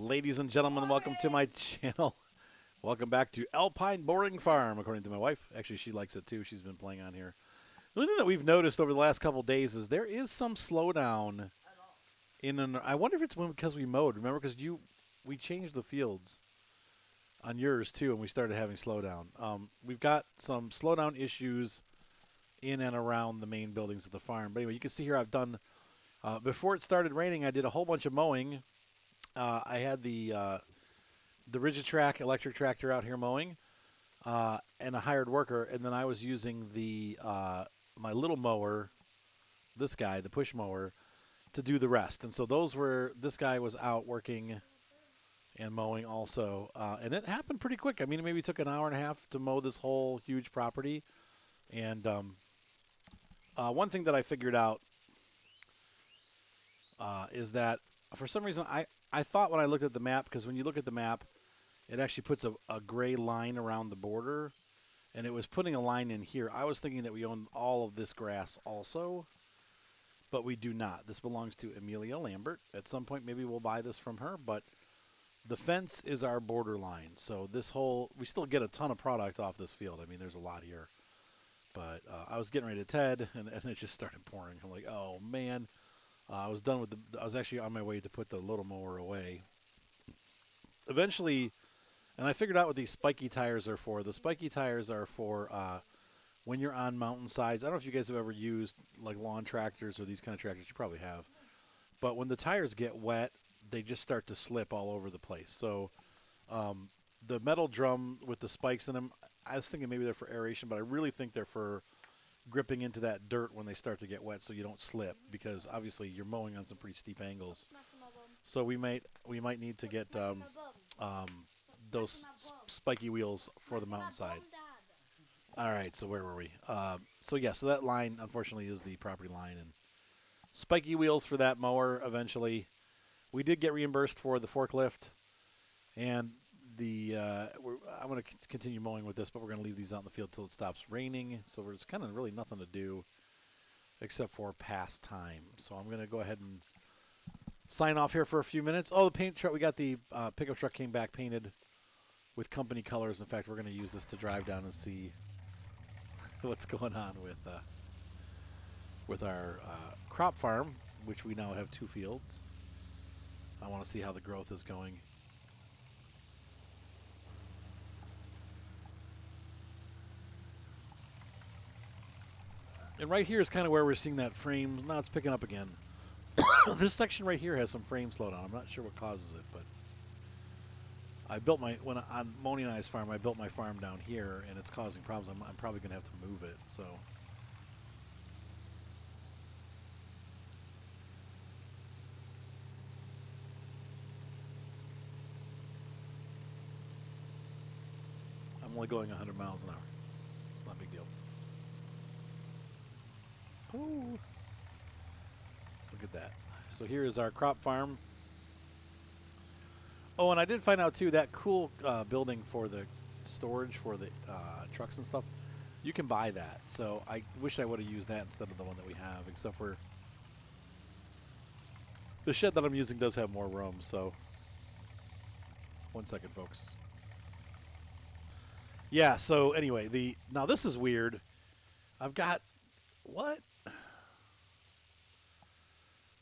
Ladies and gentlemen, welcome to my channel. Welcome back to Alpine Boring Farm, according to my wife. Actually, she likes it too. She's been playing on here. The only thing that we've noticed over the last couple of days is there is some slowdown in an. I wonder if it's because we mowed. Remember, because we changed the fields on yours too, and we started having slowdown. We've got some slowdown issues in and around the main buildings of the farm. But anyway, you can see here I've done. Before it started raining, I did a whole bunch of mowing. I had the Rigitrack electric tractor out here mowing, and a hired worker, and then I was using the my little mower, this guy, the push mower, to do the rest. And so this guy was out working and mowing also, and it happened pretty quick. I mean, it maybe took an hour and a half to mow this whole huge property. And one thing that I figured out is that for some reason I thought when I looked at the map, because when you look at the map, it actually puts a gray line around the border, and it was putting a line in here. I was thinking that we own all of this grass also, but we do not. This belongs to Amelia Lambert. At some point, maybe we'll buy this from her, but the fence is our border line. So we still get a ton of product off this field. I mean, there's a lot here. But I was getting ready to TED, and it just started pouring. I'm like, oh, man. I was done with I was actually on my way to put the little mower away. Eventually, and I figured out what these spiky tires are for. The spiky tires are for when you're on mountainsides. I don't know if you guys have ever used like lawn tractors or these kind of tractors. You probably have. But when the tires get wet, they just start to slip all over the place. So the metal drum with the spikes in them, I was thinking maybe they're for aeration, but I really think they're for gripping into that dirt when they start to get wet so you don't slip, because obviously you're mowing on some pretty steep angles. So we might need to get those spiky wheels for the mountainside. All right, so where were we? So that line unfortunately is the property line, and spiky wheels for that mower eventually. We did get reimbursed for the forklift, and I'm going to continue mowing with this, but we're going to leave these out in the field until it stops raining. So there's kind of really nothing to do except for pass time. So I'm going to go ahead and sign off here for a few minutes. Oh, the paint truck, we got the pickup truck came back painted with company colors. In fact, we're going to use this to drive down and see what's going on with our crop farm, which we now have 2 fields. I want to see how the growth is going. And right here is kind of where we're seeing that frame. Now it's picking up again. This section right here has some frame slowdown. I'm not sure what causes it, but I built on Moni and I's farm, I built my farm down here, and it's causing problems. I'm probably going to have to move it. So I'm only going 100 miles an hour. It's not a big deal. Ooh. Look at that. So here is our crop farm. Oh, and I did find out, too, that cool building for the storage for the trucks and stuff, you can buy that. So I wish I would have used that instead of the one that we have, except for the shed that I'm using does have more room. So 1 second, folks. Yeah, so anyway, now this is weird. I've got, what?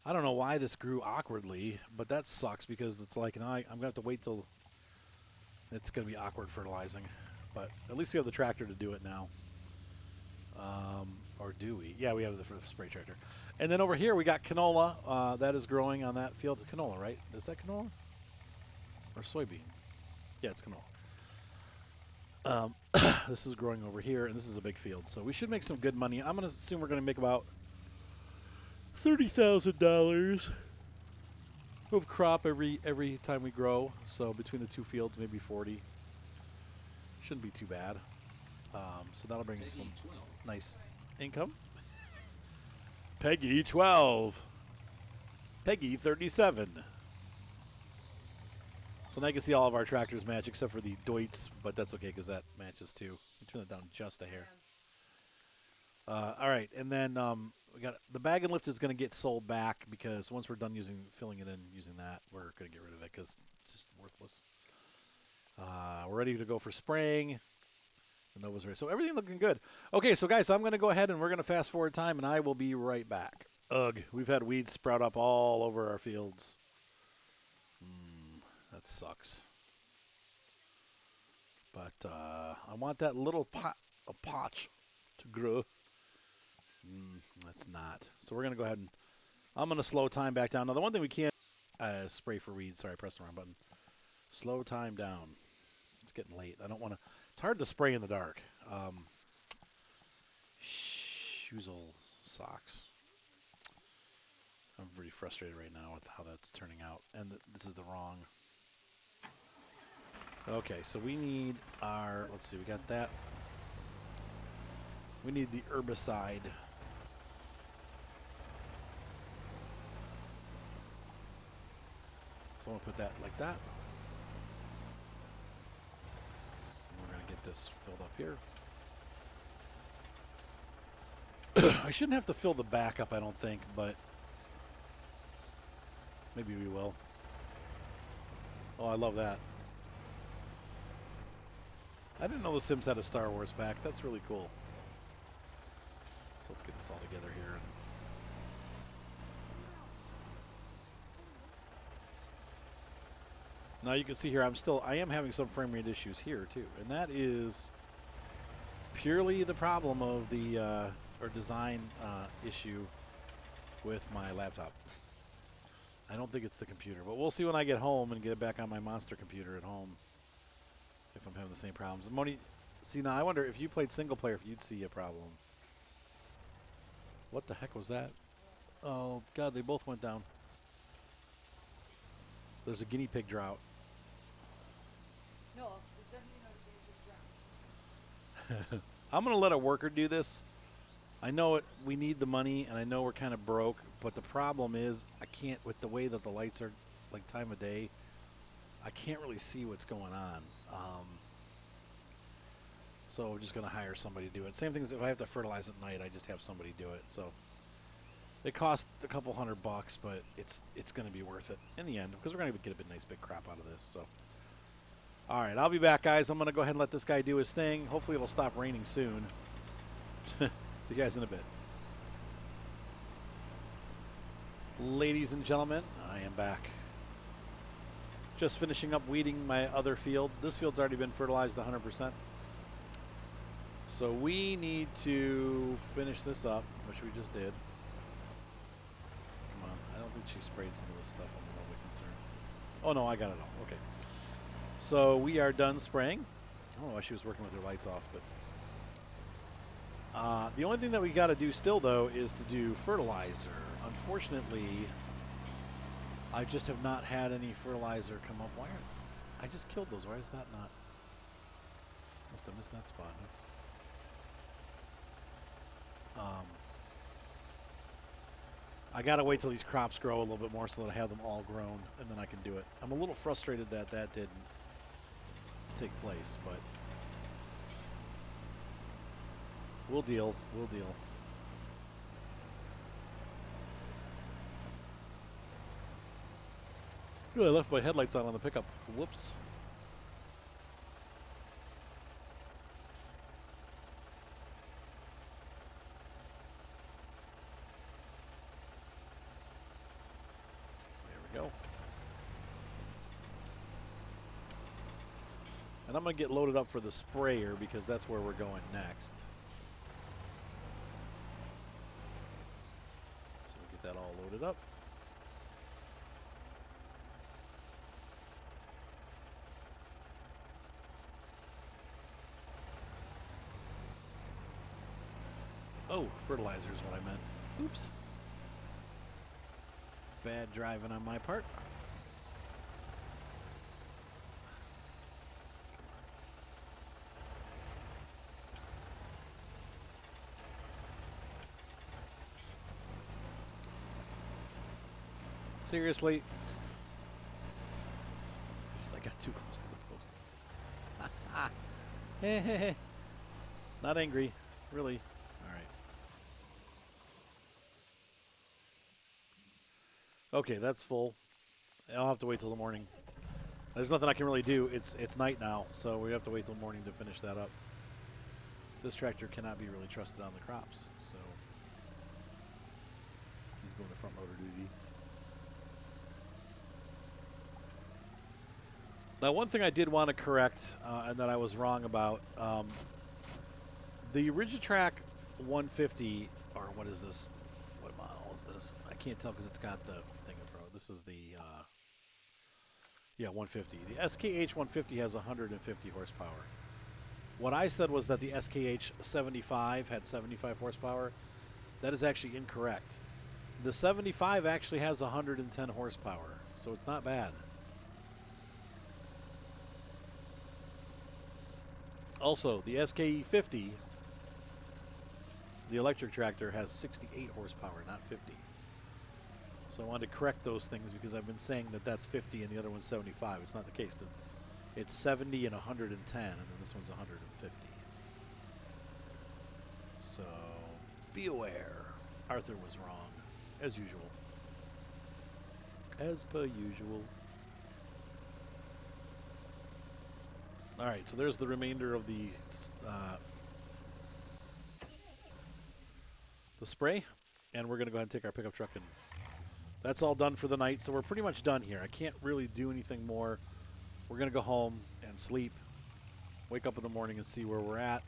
I don't know why this grew awkwardly, but that sucks because it's like, I'm going to have to wait till it's going to be awkward fertilizing. But at least we have the tractor to do it now. Or do we? Yeah, we have the spray tractor. And then over here we got canola. That is growing on that field. Canola, right? Is that canola? Or soybean? Yeah, it's canola. This is growing over here, and this is a big field. So we should make some good money. I'm going to assume we're going to make about $30,000 of crop every time we grow. So between the 2 fields, maybe 40. Shouldn't be too bad. So that'll bring us some nice income. Peggy 12. Peggy 37. So now you can see all of our tractors match except for the Deutz, but that's okay because that matches too. You turn that down just a hair. All right, and then we got the bag and lift is going to get sold back because once we're done filling it in using that, we're going to get rid of it because worthless. We're ready to go for spraying. The Nova's ready. So everything looking good. Okay, so guys, I'm going to go ahead and we're going to fast forward time, and I will be right back. Ugh, we've had weeds sprout up all over our fields. That sucks. But I want that little potch to grow. That's not. So we're going to go ahead and I'm going to slow time back down. Now, the one thing we can't spray for weeds. Sorry, I pressed the wrong button. Slow time down. It's getting late. I don't want to. It's hard to spray in the dark. Shoozle socks. I'm pretty frustrated right now with how that's turning out. And this is the wrong. Okay, so we need our. Let's see, we got that. We need the herbicide. So I'm going to put that like that. And we're going to get this filled up here. I shouldn't have to fill the back up, I don't think, but maybe we will. Oh, I love that. I didn't know The Sims had a Star Wars pack. That's really cool. So let's get this all together here. Now you can see here, I am having some frame rate issues here too, and that is purely the problem of the or design issue with my laptop. I don't think it's the computer, but we'll see when I get home and get it back on my monster computer at home if I'm having the same problems. Moni, see now I wonder if you played single player if you'd see a problem. What the heck was that? Oh God, they both went down. There's a guinea pig drought. No, there's definitely no guinea pig drought. I'm going to let a worker do this. I know we need the money, and I know we're kind of broke, but the problem is I can't, with the way that the lights are, like time of day, I can't really see what's going on. So I'm just going to hire somebody to do it. Same thing as if I have to fertilize at night, I just have somebody do it. So it costs a couple $100, but it's going to be worth it in the end because we're going to get a nice big crop out of this. So, all right, I'll be back, guys. I'm going to go ahead and let this guy do his thing. Hopefully it'll stop raining soon. See you guys in a bit. Ladies and gentlemen, I am back. Just finishing up weeding my other field. This field's already been fertilized 100%. So we need to finish this up, which we just did. Come on. I don't think she sprayed some of this stuff. I'm a little bit concerned. Oh, no, I got it all. Okay. So we are done spraying. I don't know why she was working with her lights off, but the only thing that we got to do still, though, is to do fertilizer. Unfortunately, I just have not had any fertilizer come up. Why aren't I just killed those? Why is that not? Must have missed that spot. Huh? I got to wait till these crops grow a little bit more so that I have them all grown, and then I can do it. I'm a little frustrated that that didn't take place, but we'll deal. We'll deal. Ooh, I left my headlights on the pickup. Whoops. There we go. And I'm going to get loaded up for the sprayer because that's where we're going next. So we get that all loaded up. Oh, fertilizer is what I meant. Oops. Bad driving on my part. Seriously? I got too close to the post. Not angry. Really. All right. Okay, that's full. I'll have to wait till the morning. There's nothing I can really do. It's night now, so we have to wait till morning to finish that up. This tractor cannot be really trusted on the crops, so he's going to front loader duty. Now, one thing I did want to correct, and that I was wrong about, the Rigitrack 150, or what is this? What model is this? I can't tell because it's got the thing in front. This is the, yeah, 150. The SKH 150 has 150 horsepower. What I said was that the SKH 75 had 75 horsepower. That is actually incorrect. The 75 actually has 110 horsepower, so it's not bad. Also, the SKE 50, the electric tractor, has 68 horsepower, not 50. So I wanted to correct those things because I've been saying that that's 50 and the other one's 75. It's not the case. It's 70 and 110, and then this one's 150. So be aware. Arthur was wrong, as usual. As per usual. All right, so there's the remainder of the spray, and we're going to go ahead and take our pickup truck, and that's all done for the night. So we're pretty much done here. I can't really do anything more. We're going to go home and sleep, wake up in the morning and see where we're at.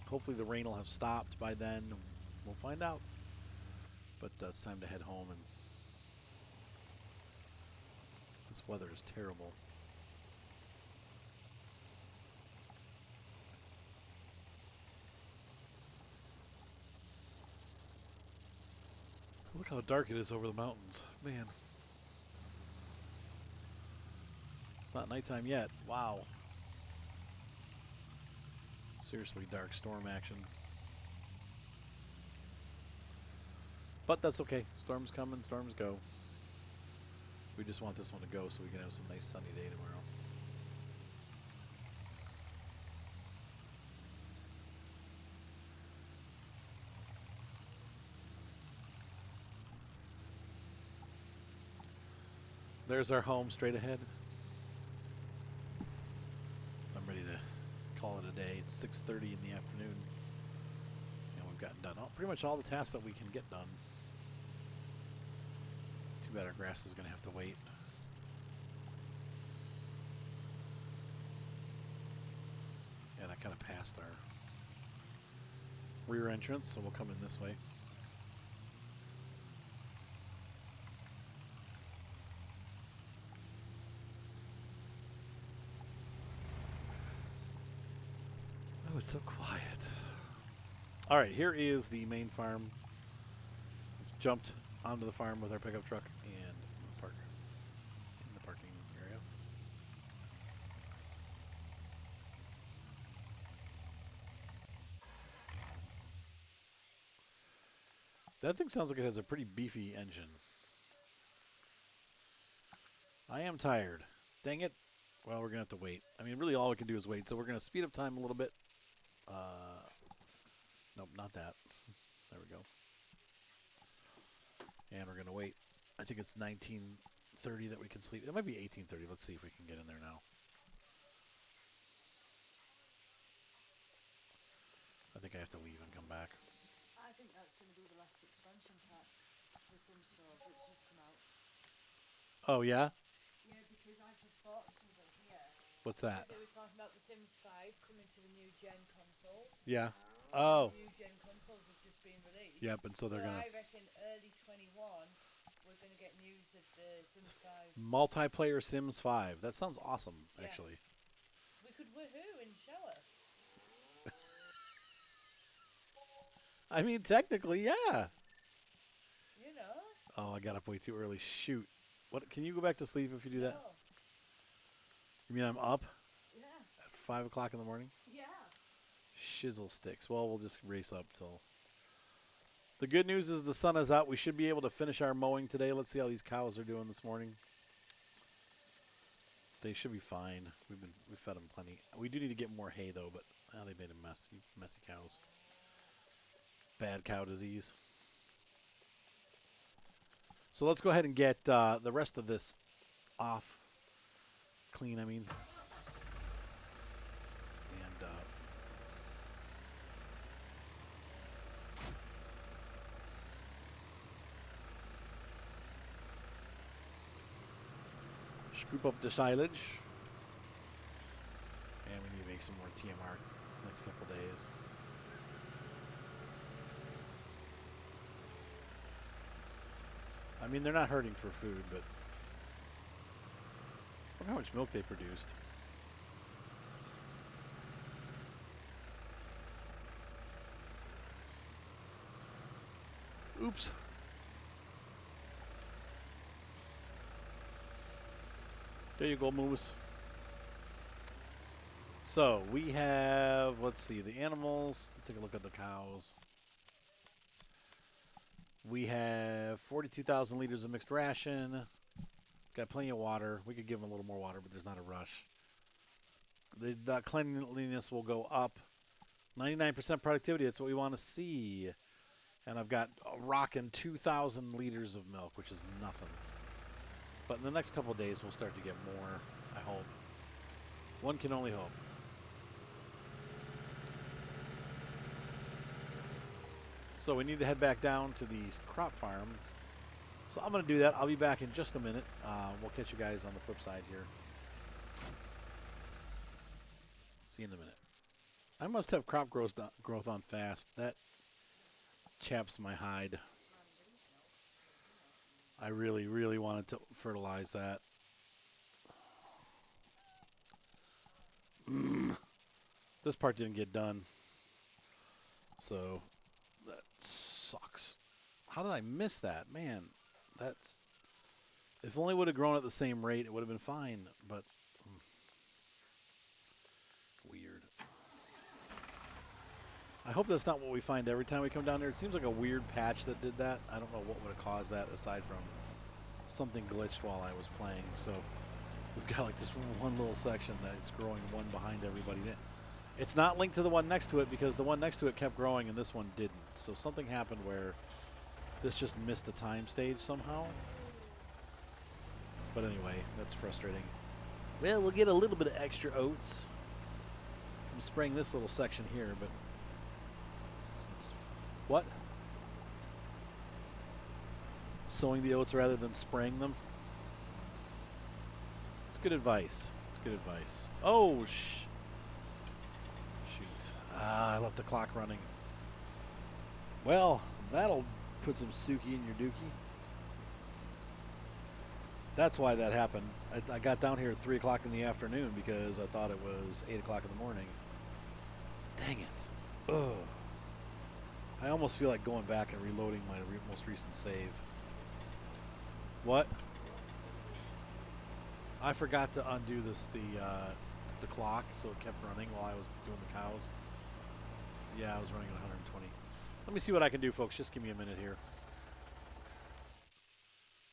Hopefully the rain will have stopped by then. We'll find out. But it's time to head home, and this weather is terrible. Look how dark it is over the mountains. Man. It's not nighttime yet. Wow. Seriously dark storm action. But that's okay. Storms come and storms go. We just want this one to go so we can have some nice sunny day tomorrow. There's our home straight ahead. I'm ready to call it a day. It's 6:30 in the afternoon. And we've gotten done pretty much all the tasks that we can get done. Too bad our grass is going to have to wait. And I kind of passed our rear entrance, so we'll come in this way. Oh, it's so quiet. All right, here is the main farm. We've jumped onto the farm with our pickup truck and park in the parking area. That thing sounds like it has a pretty beefy engine. I am tired. Dang it. Well, we're going to have to wait. I mean, really all we can do is wait. So we're going to speed up time a little bit. Nope, not that. There we go. And we're going to wait. I think it's 19:30 that we can sleep. It might be 18:30. Let's see if we can get in there now. I think I have to leave and come back. I think that's going to be the last expansion pack. The Sims stores. It's just come out. Oh, yeah? Yeah, because I just thought of something here. What's that? They were talking about the Sims 5 coming to the new gen consoles. Yeah. Oh. The new gen consoles have just been released. Yep, and so they're going I to... reckon early 21 we're going to get news of the Sims 5. Multiplayer Sims 5. That sounds awesome, Yeah. actually. We could woohoo in the shower. I mean, technically, yeah. You know? Oh, I got up way too early. Shoot. What? Can you go back to sleep if you do that? Oh, You mean I'm up yeah. at 5 o'clock in the morning? Yeah. Shizzle sticks. Well, we'll just race up till... The good news is the sun is out. We should be able to finish our mowing today. Let's see how these cows are doing this morning. They should be fine. We've fed them plenty. We do need to get more hay though, but they made a messy cows. Bad cow disease. So let's go ahead and get the rest of this off clean, I mean. And scoop up the silage. And we need to make some more TMR next couple days. I mean, they're not hurting for food, but I wonder how much milk they produced. Oops. There you go, Moose. So we have, let's see, the animals. Let's take a look at the cows. We have 42,000 liters of mixed ration. Got plenty of water. We could give them a little more water, but there's not a rush. The cleanliness will go up. 99% productivity, that's what we want to see. And I've got a rocking 2,000 liters of milk, which is nothing. But in the next couple of days, we'll start to get more, I hope. One can only hope. So we need to head back down to the crop farm. So I'm going to do that. I'll be back in just a minute. We'll catch you guys on the flip side here. See you in a minute. I must have crop growth on fast. That chaps my hide. I really, really wanted to fertilize that. This part didn't get done. So that sucks. How did I miss that? Man, that's... If only would have grown at the same rate, it would have been fine. But weird. I hope that's not what we find every time we come down there. It seems like a weird patch that did that. I don't know what would have caused that aside from something glitched while I was playing. So we've got like this one little section that is growing one behind everybody. It's not linked to the one next to it because the one next to it kept growing and this one didn't. So something happened where this just missed the time stage somehow. But anyway, that's frustrating. Well, we'll get a little bit of extra oats from spraying this little section here, but what? Sowing the oats rather than spraying them? It's good advice. It's good advice. Oh, shoot. I left the clock running. Well, that'll put some Suki in your dookie. That's why that happened. I got down here at 3 o'clock in the afternoon because I thought it was 8 o'clock in the morning. Dang it. Ugh. I almost feel like going back and reloading my most recent save. What? I forgot to undo the clock, so it kept running while I was doing the cows. Yeah, I was running at 120. Let me see what I can do, folks. Just give me a minute here.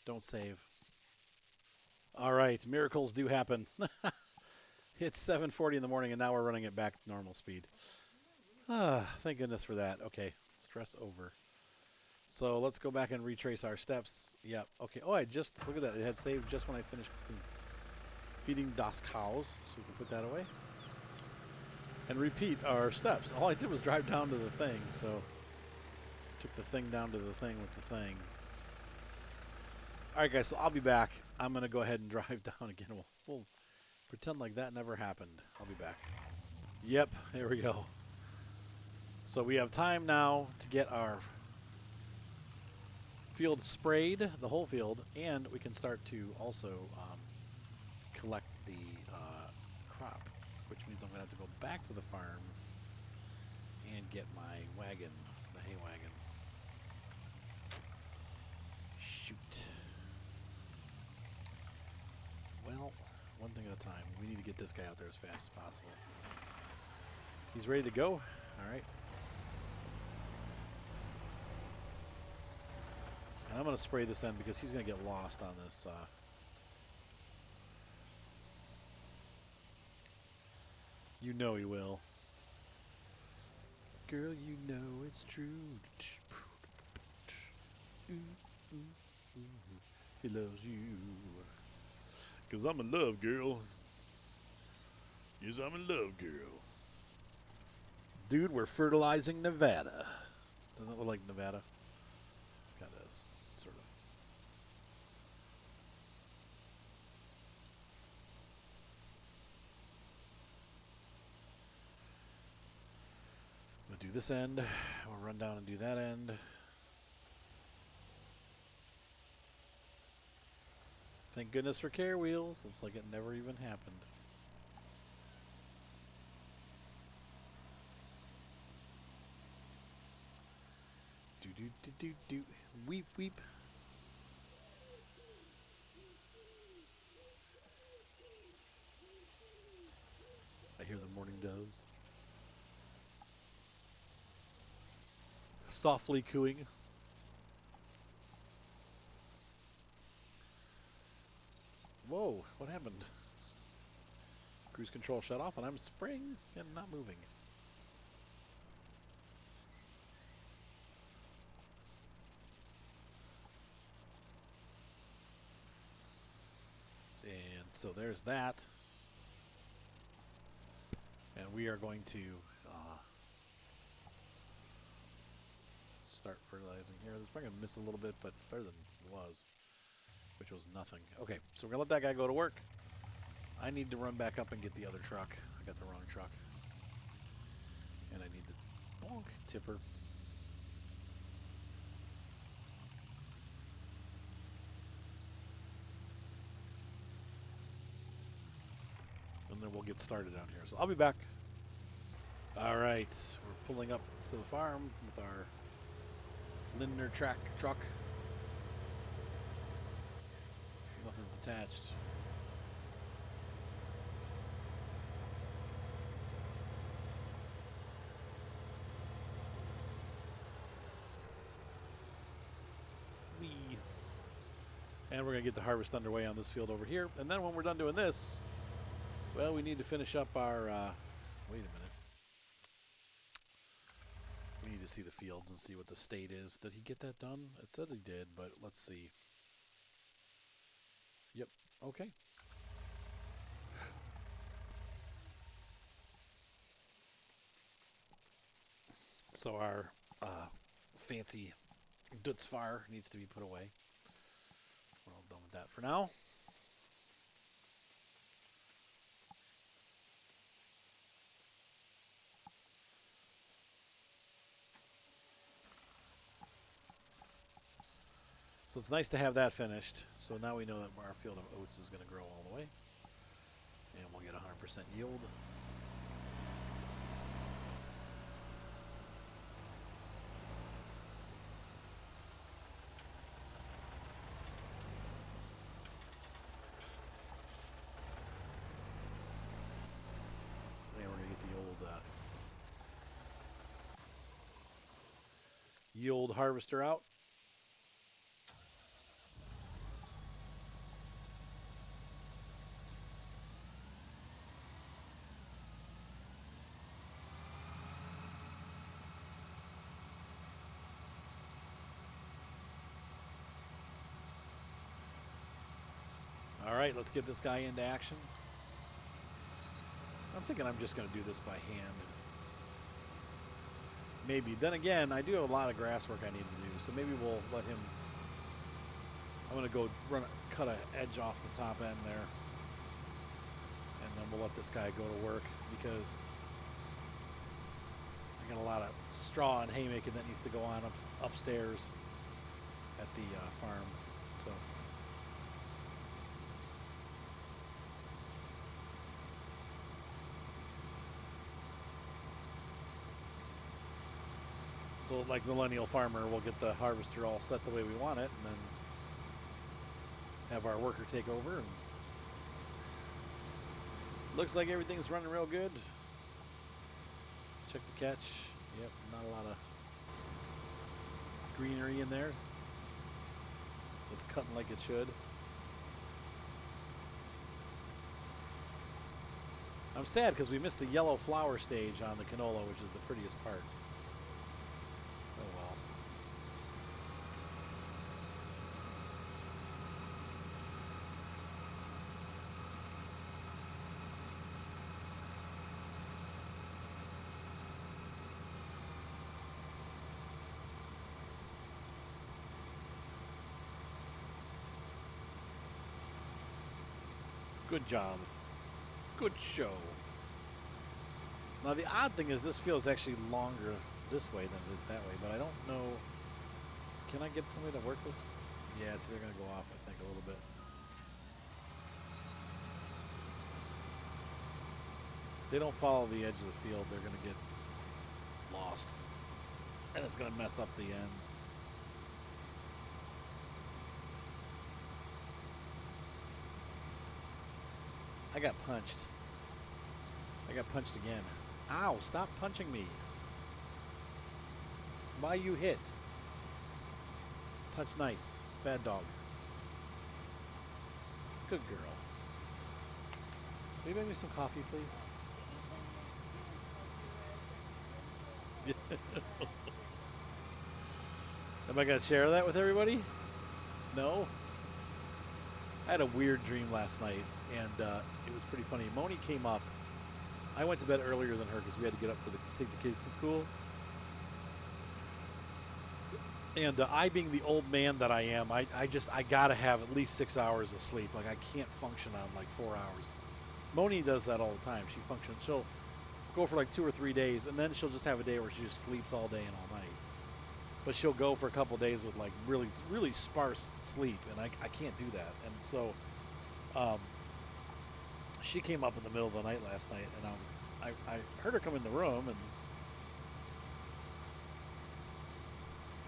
Don't save. All right, miracles do happen. It's 7:40 in the morning, and now we're running it back to normal speed. Thank goodness for that. Okay, stress over. So let's go back and retrace our steps. Yep. Okay. Oh, look at that. It had saved just when I finished feeding das cows, so we can put that away. And repeat our steps. All I did was drive down to the thing, so took the thing down to the thing with the thing. All right, guys, so I'll be back. I'm going to go ahead and drive down again. We'll pretend like that never happened. I'll be back. Yep, there we go. So we have time now to get our field sprayed, the whole field, and we can start to also collect the crop, which means I'm going to have to go back to the farm and get my wagon, the hay wagon. Shoot. Well, one thing at a time. We need to get this guy out there as fast as possible. He's ready to go. All right. And I'm going to spray this end because he's going to get lost on this. You know he will. Girl, you know it's true. He loves you. Because I'm in love, girl. Yes, I'm in love, girl. Dude, we're fertilizing Nevada. Doesn't it look like Nevada? Kind of is, sort of. We'll do this end. We'll run down and do that end. Thank goodness for care wheels. It's like it never even happened. Do do do do do. Weep weep. I hear the morning doves softly cooing. Whoa, what happened? Cruise control shut off and I'm spraying and not moving. And so there's that. And we are going to start fertilizing here. It's probably going to miss a little bit, but it's better than it was, which was nothing. Okay, so we're going to let that guy go to work. I need to run back up and get the other truck. I got the wrong truck. And I need the bonk tipper. And then we'll get started down here. So I'll be back. All right, we're pulling up to the farm with our Lindner truck. Nothing's attached. Wee. And we're going to get the harvest underway on this field over here. And then when we're done doing this, well, we need to finish up our... wait a minute. We need to see the fields and see what the state is. Did he get that done? It said he did, but let's see. Yep. Okay. So our fancy Dutz fire needs to be put away. We're all done with that for now. So it's nice to have that finished. So now we know that our field of oats is going to grow all the way. And we'll get 100% yield. And we're going to get the old yield harvester out. All right, let's get this guy into action. I'm thinking I'm just going to do this by hand. Maybe. Then again, I do have a lot of grass work I need to do, so maybe we'll let him... I'm going to go cut an edge off the top end there. And then we'll let this guy go to work because I got a lot of straw and haymaking that needs to go on upstairs at the farm. So like Millennial Farmer, we'll get the harvester all set the way we want it and then have our worker take over. And looks like everything's running real good. Check the catch. Yep, not a lot of greenery in there. It's cutting like it should. I'm sad because we missed the yellow flower stage on the canola, which is the prettiest part. Oh well. Good job. Good show. Now the odd thing is this feels actually longer this way than it is that way, but I don't know. Can I get somebody to work this? Yeah, so they're going to go off, I think, a little bit. They don't follow the edge of the field, they're going to get lost. And it's going to mess up the ends. I got punched. I got punched again. Ow, stop punching me. Why you hit? Touch nice. Bad dog. Good girl. Will you make me some coffee, please? Am I going to share that with everybody? No? I had a weird dream last night, and it was pretty funny. Moni came up. I went to bed earlier than her because we had to get up for take the kids to school. And I, being the old man that I am, I gotta have at least 6 hours of sleep. Like I can't function on like 4 hours. Moni does that all the time. She functions. She'll go for like 2 or 3 days, and then she'll just have a day where she just sleeps all day and all night. But she'll go for a couple days with like really, really sparse sleep, and I can't do that. And so, she came up in the middle of the night last night, and I heard her come in the room, and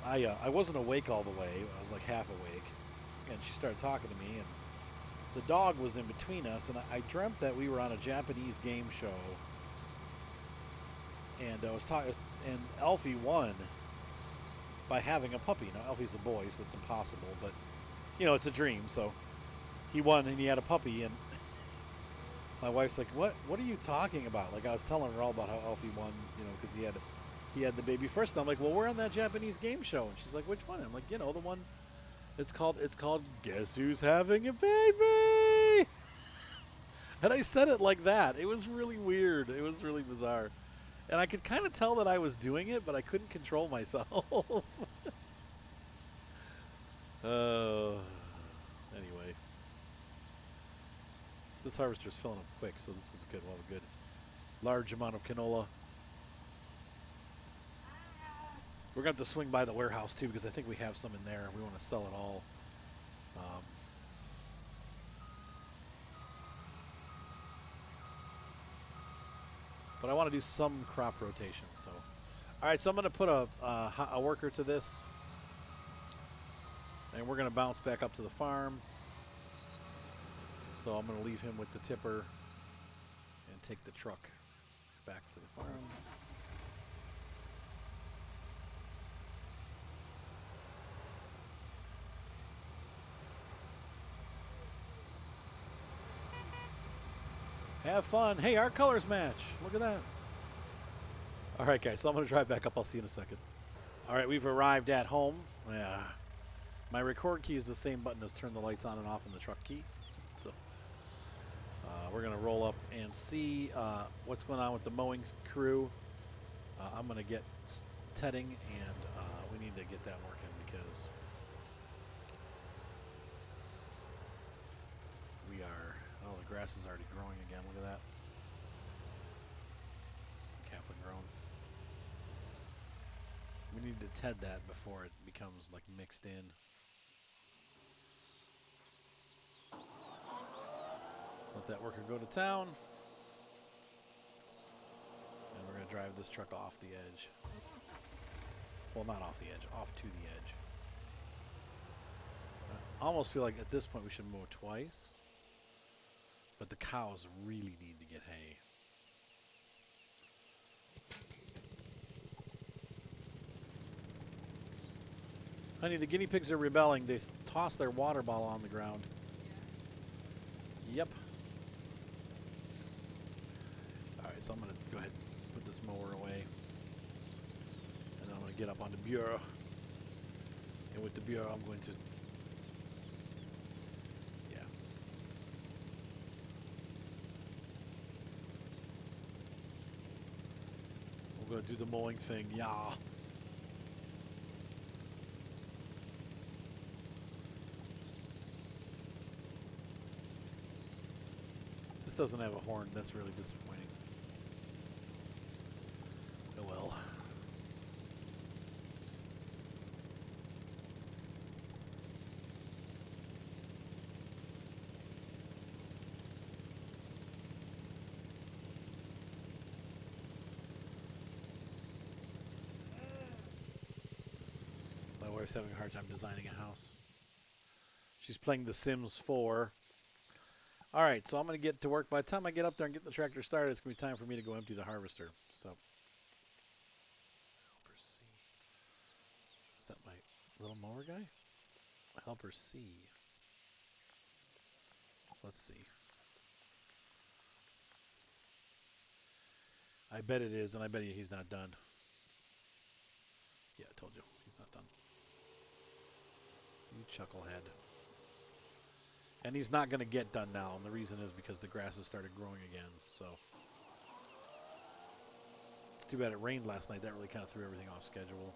I wasn't awake all the way. I was like half awake, and she started talking to me, and the dog was in between us, and I dreamt that we were on a Japanese game show, and I was talking, and Alfie won by having a puppy. Now Alfie's a boy, so it's impossible, but you know it's a dream. So he won, and he had a puppy, and my wife's like, "What? What are you talking about?" Like I was telling her all about how Alfie won, you know, because he had the baby first. And I'm like, "Well, we're on that Japanese game show," and she's like, "Which one?" I'm like, "You know, the one. It's called Guess Who's Having a Baby?" And I said it like that. It was really weird. It was really bizarre. And I could kind of tell that I was doing it, but I couldn't control myself. Anyway. This harvester's filling up quick, so this is good. We'll have a good large amount of canola. We're going to have to swing by the warehouse, too, because I think we have some in there. We want to sell it all. But I want to do some crop rotation. So, all right, so I'm going to put a worker to this, and we're going to bounce back up to the farm. So I'm going to leave him with the tipper and take the truck back to the farm. Have fun. Hey, our colors match. Look at that. All right, guys, so I'm going to drive back up. I'll see you in a second. All right, we've arrived at home. Yeah. My record key is the same button as turn the lights on and off in the truck key. So we're going to roll up and see what's going on with the mowing crew. I'm going to get tedding, and we need to get that working because we are, oh, the grass is already growing again. Look at that. It's like halfway grown. We need to ted that before it becomes like mixed in. Let that worker go to town. And we're going to drive this truck off the edge. Well, not off the edge, off to the edge. I almost feel like at this point we should mow twice. But the cows really need to get hay. Honey, the guinea pigs are rebelling. They tossed their water bottle on the ground. Yep. All right, so I'm going to go ahead and put this mower away. And then I'm going to get up on the bureau. And with the bureau, I'm going to... Yeah. We're going to do the mowing thing. Yeah. This doesn't have a horn. That's really disappointing. Oh well. My wife's having a hard time designing a house. She's playing The Sims 4. All right, so I'm going to get to work. By the time I get up there and get the tractor started, it's going to be time for me to go empty the harvester. So, helper C. Is that my little mower guy? Helper C. Let's see. I bet it is, and I bet he's not done. Yeah, I told you. He's not done. You chucklehead. And he's not going to get done now, and the reason is because the grass has started growing again. So it's too bad it rained last night. That really kind of threw everything off schedule.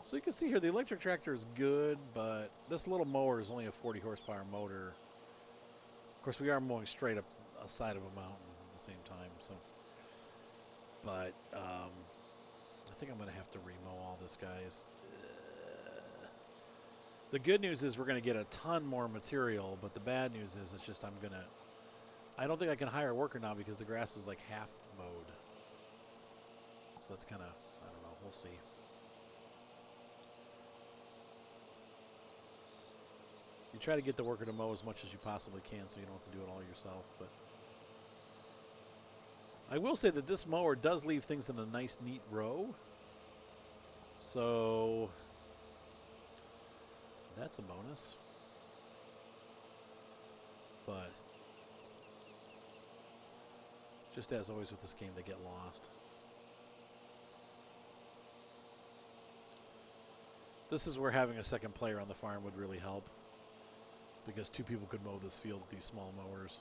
So you can see here the electric tractor is good, but this little mower is only a 40 horsepower motor. Of course, we are mowing straight up a side of a mountain at the same time. So, but I think I'm going to have to remow all this, guys. The good news is we're going to get a ton more material, but the bad news is it's just I don't think I can hire a worker now because the grass is like half mowed. So that's kind of, I don't know, we'll see. You try to get the worker to mow as much as you possibly can so you don't have to do it all yourself, but I will say that this mower does leave things in a nice, neat row. So that's a bonus. But just as always with this game, they get lost. This is where having a second player on the farm would really help, because two people could mow this field with these small mowers.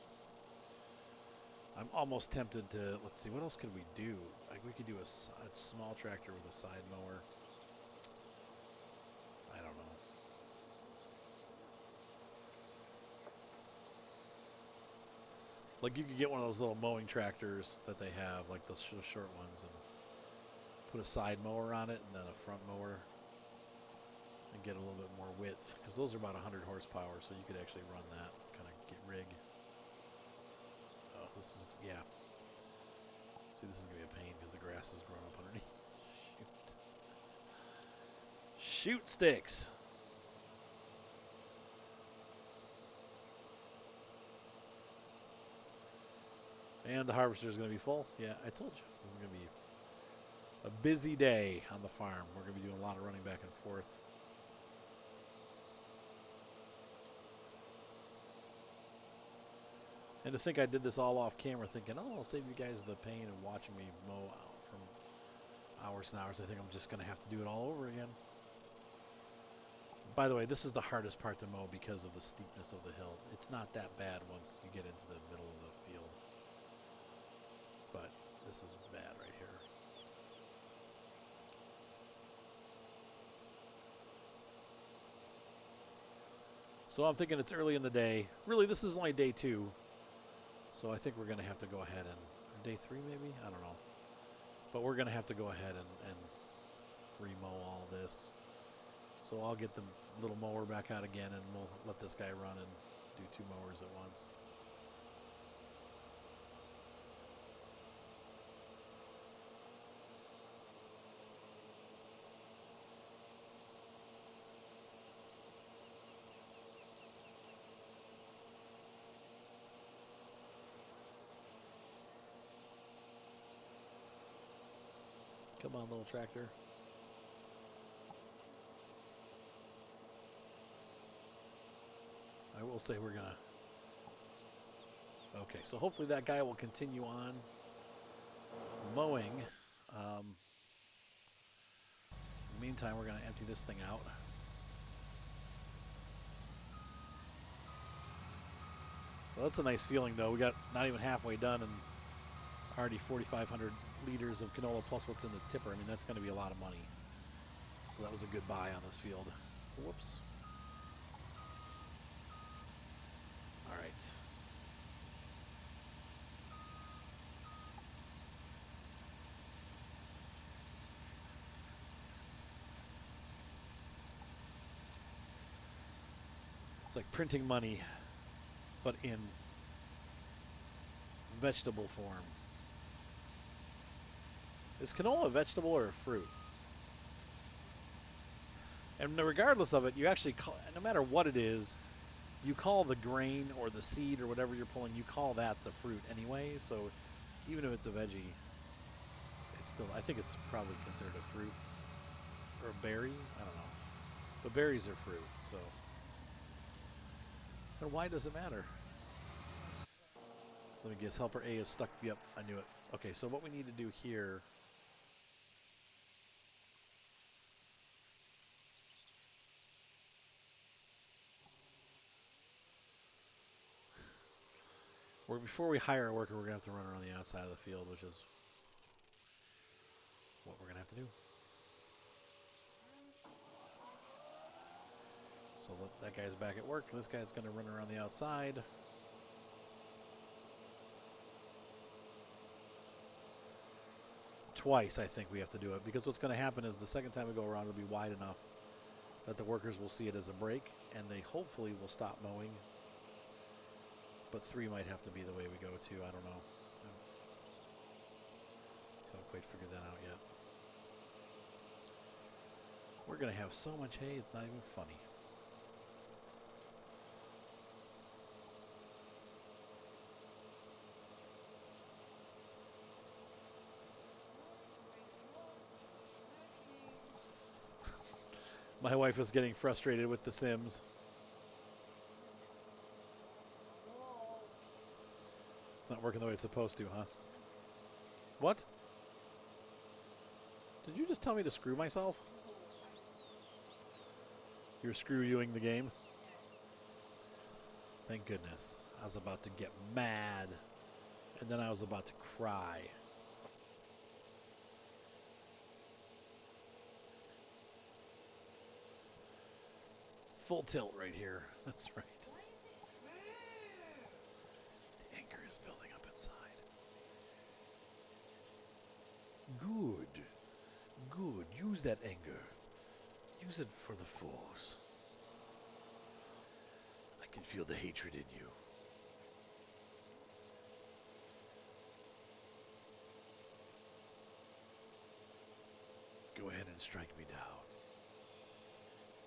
I'm almost tempted to, let's see, what else could we do? Like we could do a small tractor with a side mower. I don't know. Like you could get one of those little mowing tractors that they have, like those short ones, and put a side mower on it and then a front mower and get a little bit more width, because those are about 100 horsepower, so you could actually run that, kind of get rig. Oh, this is, yeah. See, this is going to be a pain because the grass is growing up underneath. Shoot. Shoot sticks. And the harvester is going to be full. Yeah, I told you. This is going to be a busy day on the farm. We're going to be doing a lot of running back and forth. And to think I did this all off camera thinking, oh, I'll save you guys the pain of watching me mow out from hours and hours. I think I'm just going to have to do it all over again. By the way, this is the hardest part to mow because of the steepness of the hill. It's not that bad once you get into the middle of the field. But this is bad right here. So I'm thinking it's early in the day. Really, this is only day 2. So I think we're going to have to go ahead and, day 3 maybe? I don't know. But we're going to have to go ahead and remow all this. So I'll get the little mower back out again and we'll let this guy run and do 2 mowers at once. Come on, little tractor. I will say we're going to... Okay, so hopefully that guy will continue on mowing. In the meantime, we're going to empty this thing out. Well, that's a nice feeling, though. We got not even halfway done and already 4,500 liters of canola plus what's in the tipper. I mean, that's going to be a lot of money. So that was a good buy on this field. Whoops. All right. It's like printing money, but in vegetable form. Is canola a vegetable or a fruit? And regardless of it, you actually call, no matter what it is, you call the grain or the seed or whatever you're pulling, you call that the fruit anyway. So even if it's a veggie, it's still, I think it's probably considered a fruit or a berry. I don't know. But berries are fruit, so. Then why does it matter? Let me guess. Helper A is stuck. Yep, I knew it. Okay, so what we need to do here. Before we hire a worker, we're going to have to run around the outside of the field, which is what we're going to have to do. So that guy's back at work. This guy's going to run around the outside. Twice, I think we have to do it, because what's going to happen is the second time we go around, it'll be wide enough that the workers will see it as a break, and they hopefully will stop mowing. But 3 might have to be the way we go too. I don't know. Haven't quite figured that out yet. We're going to have so much hay, it's not even funny. My wife is getting frustrated with The Sims. It's not working the way it's supposed to, huh? What? Did you just tell me to screw myself? You're screw-youing the game? Thank goodness. I was about to get mad, and then I was about to cry. Full tilt right here. That's right. The anger is building up inside. Good. Good. Use that anger. Use it for the force. I can feel the hatred in you. Go ahead and strike me down.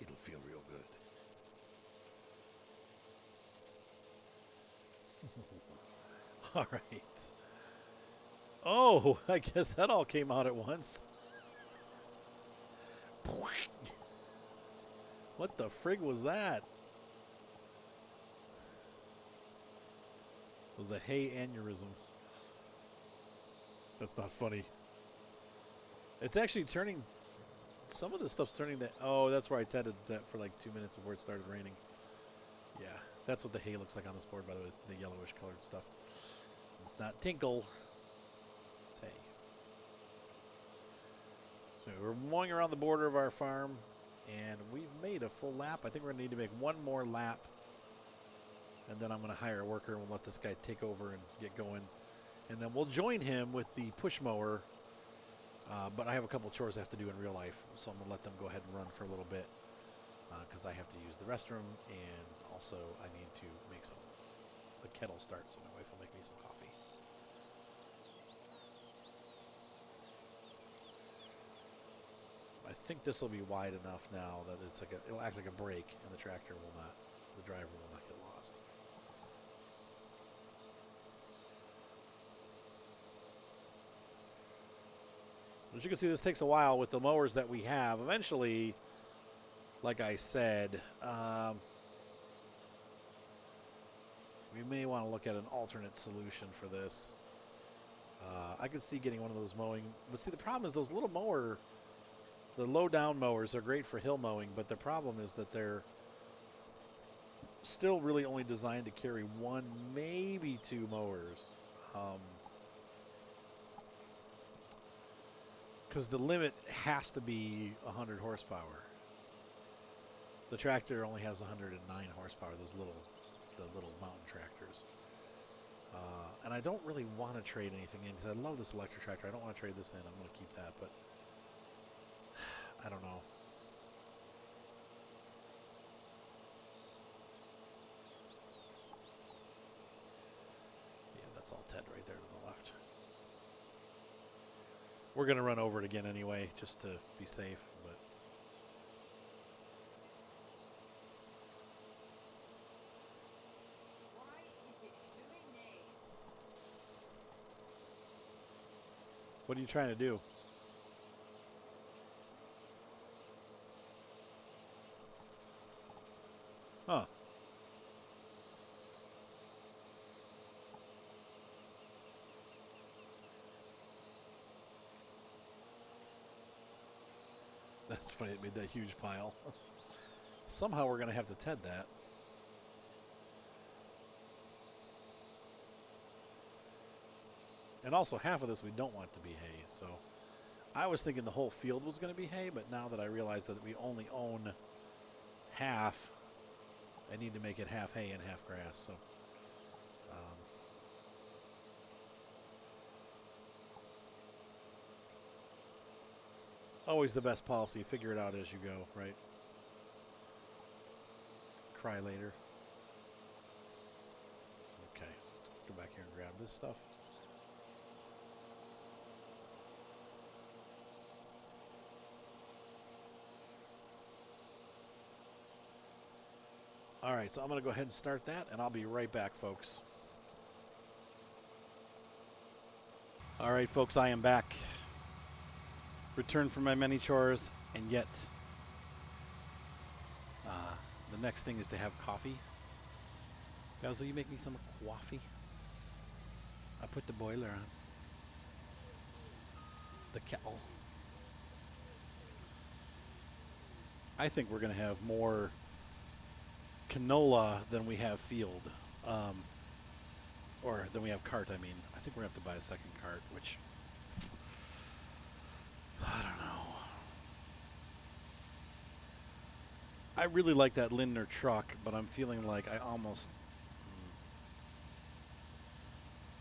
It'll feel real good. All right. Oh, I guess that all came out at once. What the frig was that? It was a hay aneurysm. That's not funny. It's actually turning. Some of the stuff's turning that. Oh, that's where I tended that for like 2 minutes before it started raining. Yeah, that's what the hay looks like on this board, by the way. It's the yellowish colored stuff. It's not tinkle. It's hay. So we're mowing around the border of our farm, and we've made a full lap. I think we're going to need to make one more lap, and then I'm going to hire a worker, and we'll let this guy take over and get going. And then we'll join him with the push mower. But I have a couple chores I have to do in real life, so I'm going to let them go ahead and run for a little bit because I have to use the restroom, and also I need to make the kettle start, so my wife will make me some coffee. I think this will be wide enough now that it's like it'll act like a brake, and the driver will not get lost. As you can see, this takes a while with the mowers that we have. Eventually, like I said, we may want to look at an alternate solution for this. I could see getting one of those mowing, but see, the problem is those little the low-down mowers are great for hill mowing, but the problem is that they're still really only designed to carry 1, maybe 2 mowers. Because the limit has to be 100 horsepower. The tractor only has 109 horsepower. The little mountain tractors. And I don't really want to trade anything in because I love this electric tractor. I don't want to trade this in. I'm going to keep that, but I don't know. Yeah, that's all Ted right there to the left. We're going to run over it again anyway, just to be safe, but Why is it doing this? what are you trying to do? Huh. That's funny. It made that huge pile. Somehow we're going to have to Ted that. And also half of this we don't want to be hay. So I was thinking the whole field was going to be hay, but now that I realize that we only own half, I need to make it half hay and half grass. So always the best policy. Figure it out as you go, right? Cry later. Okay, let's go back here and grab this stuff. All right, so I'm going to go ahead and start that, and I'll be right back, folks. All right, folks, I am back. Returned from my many chores, and yet the next thing is to have coffee. Guys, will you make me some coffee? I put the boiler on. The kettle. I think we're going to have more canola than we have field. Or than we have cart, I mean. I think we're going to have to buy a second cart, which I don't know. I really like that Lindner truck, but I'm feeling like I almost...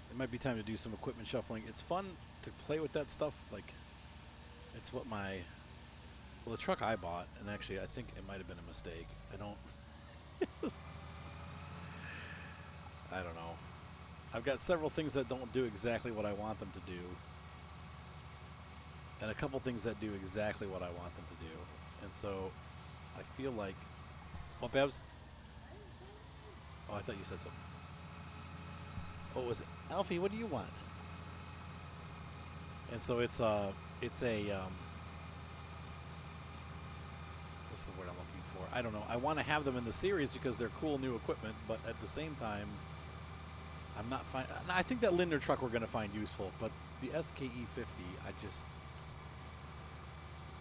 It might be time to do some equipment shuffling. It's fun to play with that stuff. Like, it's what my... Well, the truck I bought, and actually I think it might have been a mistake. I don't... I don't know. I've got several things that don't do exactly what I want them to do. And a couple things that do exactly what I want them to do. And so I feel like... What, Babs? Oh, I thought you said something. What was it? Alfie, what do you want? And so it's a what's the word I'm looking for? I don't know. I want to have them in the series because they're cool new equipment, but at the same time, I'm not fine. I think that Lindner truck we're going to find useful, but the SKE50,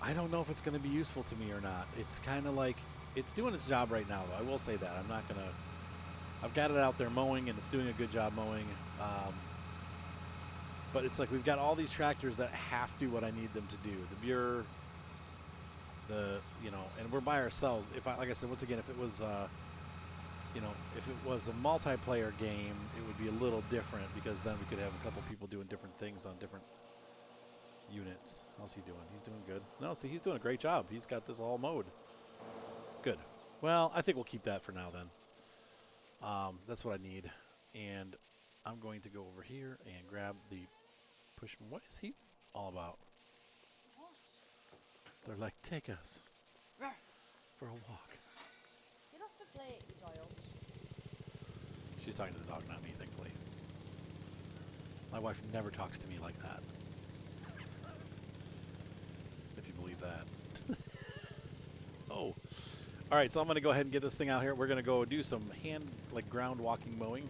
I don't know if it's going to be useful to me or not. It's kind of like, it's doing its job right now, though. I will say that. I'm not going to, I've got it out there mowing, and it's doing a good job mowing. But it's like we've got all these tractors that have to do what I need them to do. The Buer, and we're by ourselves. Like I said, once again, if it was, if it was a multiplayer game, it would be a little different because then we could have a couple people doing different things on different units. How's he doing? He's doing good. No, see, he's doing a great job. He's got this all mowed. Good. Well, I think we'll keep that for now then. That's what I need. And I'm going to go over here and grab the push. What is he all about? What? They're like, take us Ruff. for a walk. Get off the plate, you Doyle. She's talking to the dog, not me, thankfully. My wife never talks to me like that. If you believe that. Oh. All right, so I'm going to go ahead and get this thing out here. We're going to go do some ground walking mowing.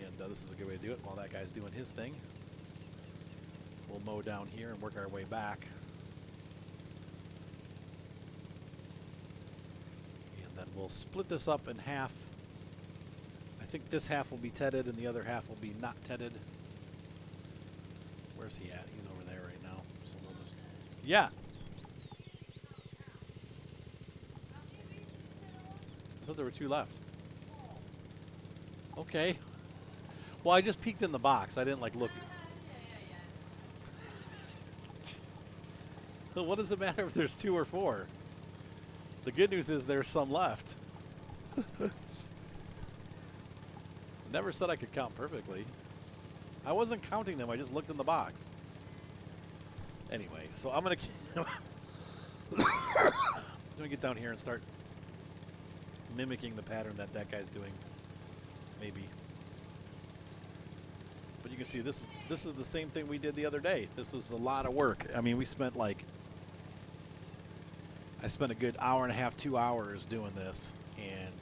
And this is a good way to do it while that guy's doing his thing. We'll mow down here and work our way back. And then we'll split this up in half. I think this half will be tedded and the other half will be not tedded. Where's he at? He's over there right now. So we'll just... Yeah. I thought there were 2 left. Okay. Well, I just peeked in the box. I didn't like look. Well, what does it matter if there's 2 or 4? The good news is there's some left. Never said I could count perfectly. I wasn't counting them. I just looked in the box. Anyway, so I'm going to get down here and start mimicking the pattern that that guy's doing. Maybe. But you can see this is the same thing we did the other day. This was a lot of work. I mean, we spent like, I spent a good hour and a half, 2 hours doing this. And,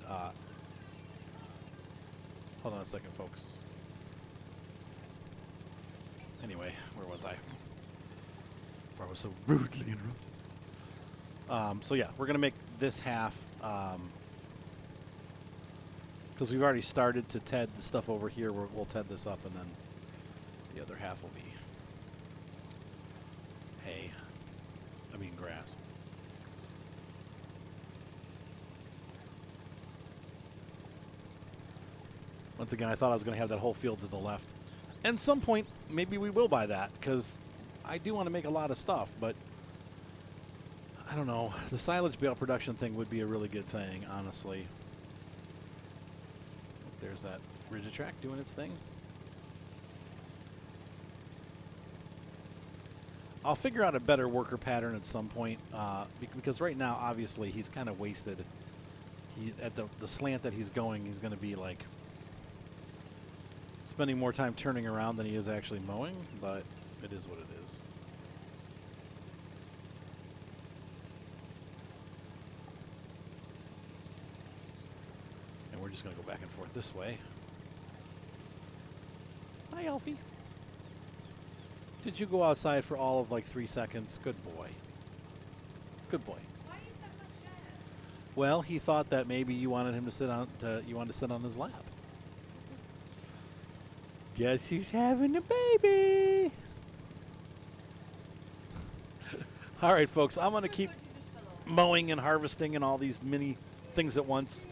hold on a second, folks. Anyway, where was I? Before I was so rudely interrupted. So yeah, we're going to make this half, because we've already started to ted the stuff over here. We'll ted this up, and then the other half will be hay. I mean grass. Once again, I thought I was going to have that whole field to the left. And some point, maybe we will buy that, because I do want to make a lot of stuff, but I don't know. The silage bale production thing would be a really good thing, honestly. There's that rigid track doing its thing. I'll figure out a better worker pattern at some point, because right now, obviously, he's kind of wasted. At the slant that he's going to be like spending more time turning around than he is actually mowing, but it is what it is. And we're just going to go back and forth this way. Hi, Alfie. Did you go outside for all of like 3 seconds? Good boy. Good boy. Why are you so much better? Well, he thought that maybe you wanted him to sit on. You wanted to sit on his lap. Guess who's having a baby? All right, folks. I'm going to keep mowing and harvesting and all these mini things at once.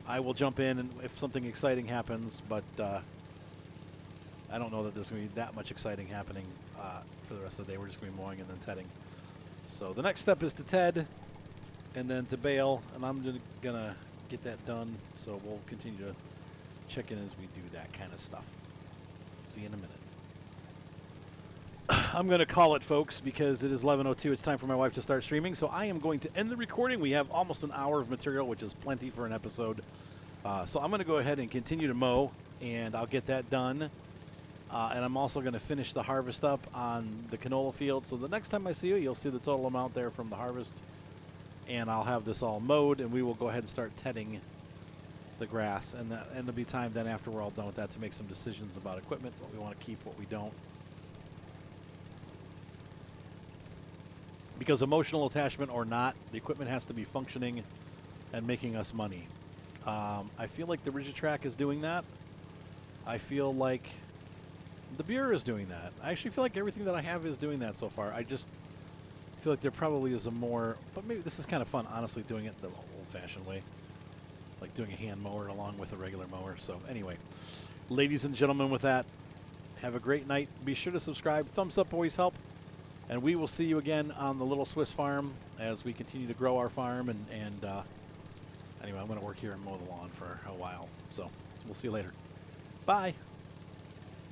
I will jump in and if something exciting happens, but I don't know that there's going to be that much exciting happening for the rest of the day. We're just going to be mowing and then tedding. So the next step is to ted and then to bale, and I'm going to get that done. So we'll continue to check in as we do that kind of stuff. See you in a minute. I'm going to call it, folks, because it is 11:02. It's time for my wife to start streaming. So I am going to end the recording. We have almost an hour of material, which is plenty for an episode. So I'm going to go ahead and continue to mow, and I'll get that done. And I'm also going to finish the harvest up on the canola field. So the next time I see you, you'll see the total amount there from the harvest. And I'll have this all mowed, and we will go ahead and start tedding the grass. And there'll be time then after we're all done with that to make some decisions about equipment, what we want to keep, what we don't. Because emotional attachment or not, the equipment has to be functioning and making us money. I feel like the rigid track is doing that. I feel like the beer is doing that. I actually feel like everything that I have is doing that so far. I just feel like there probably is a more, but maybe this is kind of fun, honestly, doing it the old-fashioned way. Like doing a hand mower along with a regular mower. So anyway, ladies and gentlemen, with that, have a great night. Be sure to subscribe. Thumbs up always help. And we will see you again on the Little Swiss farm as we continue to grow our farm. And anyway, I'm going to work here and mow the lawn for a while. So we'll see you later. Bye.